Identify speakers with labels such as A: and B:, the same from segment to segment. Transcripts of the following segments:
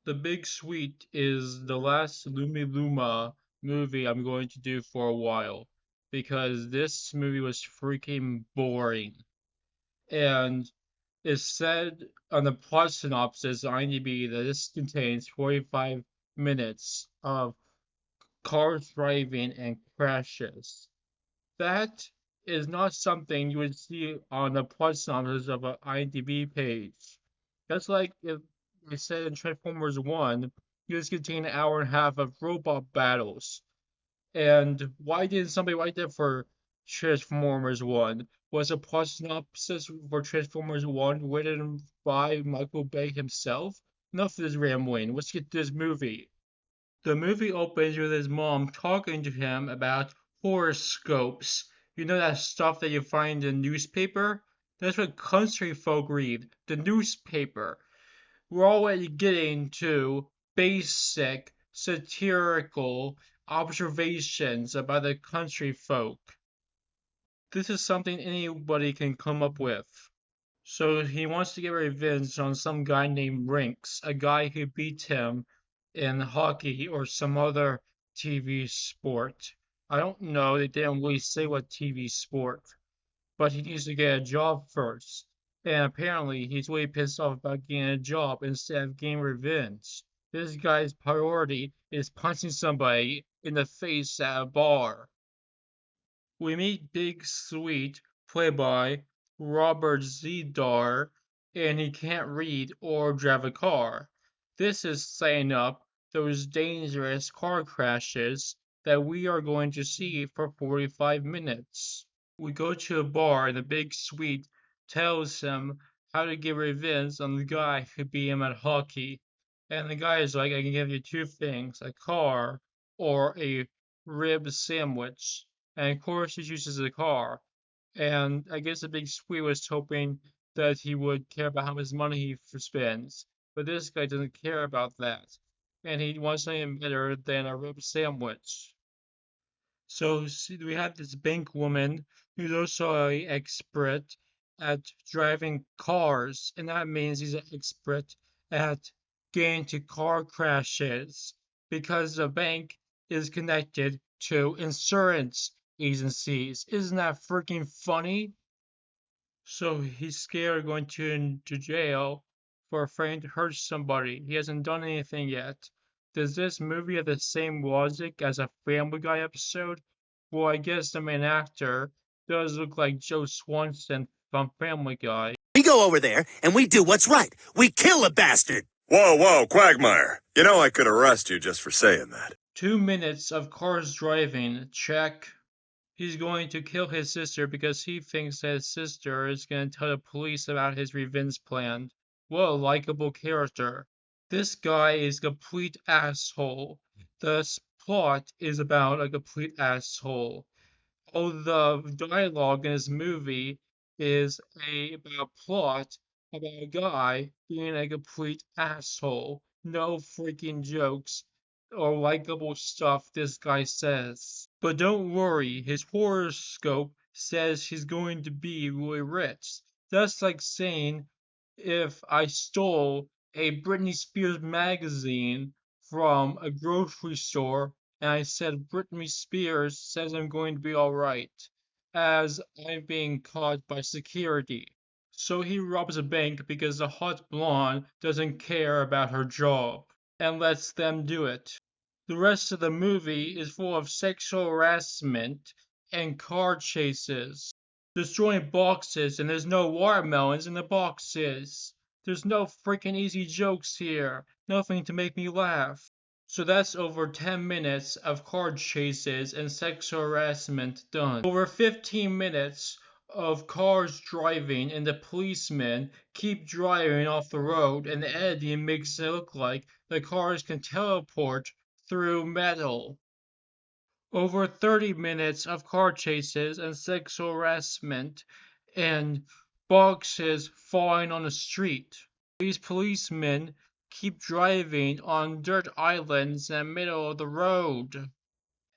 A: The Big Sweet is the last Lumi Luma movie I'm going to do for a while because this movie was freaking boring. And it said on the plot synopsis on IMDb that this contains 45 minutes of cars driving and crashes. That is not something you would see on the plot synopsis of an IMDb page. That's like if they said in Transformers 1, this contained an hour and a half of robot battles. And why didn't somebody write that for Transformers 1? Was a plot synopsis for Transformers 1 written by Michael Bay himself? Enough of this rambling. Let's get to this movie. The movie opens with his mom talking to him about horoscopes. You know that stuff that you find in the newspaper? That's what country folk read, the newspaper. We're already getting to basic satirical observations about the country folk. This is something anybody can come up with. So he wants to get revenge on some guy named Rinks, a guy who beat him in hockey or some other TV sport. I don't know, they didn't really say what TV sport, but he needs to get a job first. And apparently he's really pissed off about getting a job instead of getting revenge. This guy's priority is punching somebody in the face at a bar. We meet Big Sweet, played by Robert Zedar, and he can't read or drive a car. This is setting up those dangerous car crashes that we are going to see for 45 minutes. We go to a bar and the Big Sweet tells him how to get revenge on the guy who beat him at hockey. And the guy is like, I can give you two things, a car or a rib sandwich. And of course he chooses the car. And I guess the Big Sweet was hoping that he would care about how much money he spends. But this guy doesn't care about that. And he wants something better than a rib sandwich. So we have this bank woman who's also an expert at driving cars, and that means he's an expert at getting into car crashes because the bank is connected to insurance agencies. Isn't that freaking funny? So he's scared of going to jail for afraid to hurt somebody. He hasn't done anything yet. Does this movie have the same logic as a Family Guy episode? Well, I guess the main actor does look like Joe Swanson from Family Guy.
B: We go over there and we do what's right. We kill a bastard.
C: Whoa, whoa, Quagmire. You know I could arrest you just for saying that.
A: 2 minutes of cars driving, check. He's going to kill his sister because he thinks that his sister is going to tell the police about his revenge plan. What a likable character. This guy is a complete asshole. The plot is about a complete asshole. All the dialogue in this movie is about plot about a guy being a complete asshole. No freaking jokes or likable stuff this guy says. But don't worry, his horoscope says he's going to be really rich. That's like saying if I stole a Britney Spears magazine from a grocery store and I said Britney Spears says I'm going to be alright, as I'm being caught by security. So he robs a bank because the hot blonde doesn't care about her job and lets them do it. The rest of the movie is full of sexual harassment and car chases, destroying boxes, and there's no watermelons in the boxes. There's no freaking easy jokes here, nothing to make me laugh. So that's over 10 minutes of car chases and sexual harassment done. Over 15 minutes of cars driving and the policemen keep driving off the road and the editing makes it look like the cars can teleport through metal. Over 30 minutes of car chases and sexual harassment and boxes falling on the street. These policemen keep driving on dirt islands in the middle of the road.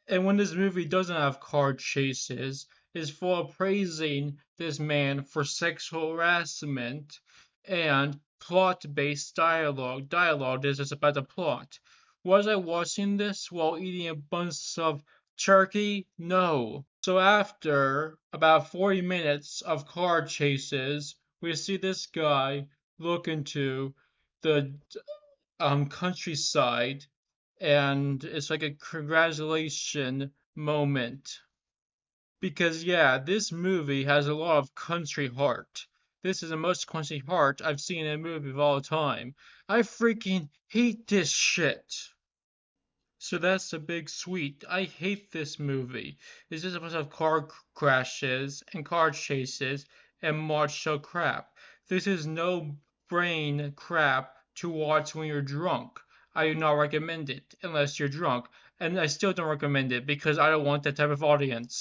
A: And when this movie doesn't have car chases, it's full of praising this man for sexual harassment and plot-based dialogue. This is about the plot. Was I watching this while eating a bunch of turkey? No. So after about 40 minutes of car chases, we see this guy look into the countryside, and it's like a congratulation moment. Because yeah, this movie has a lot of country heart. This is the most country heart I've seen in a movie of all time. I freaking hate this shit. So that's the big sweet. I hate this movie. It's just a bunch of car crashes and car chases and martial crap. This is no brain crap to watch when you're drunk. I do not recommend it unless you're drunk. And I still don't recommend it because I don't want that type of audience.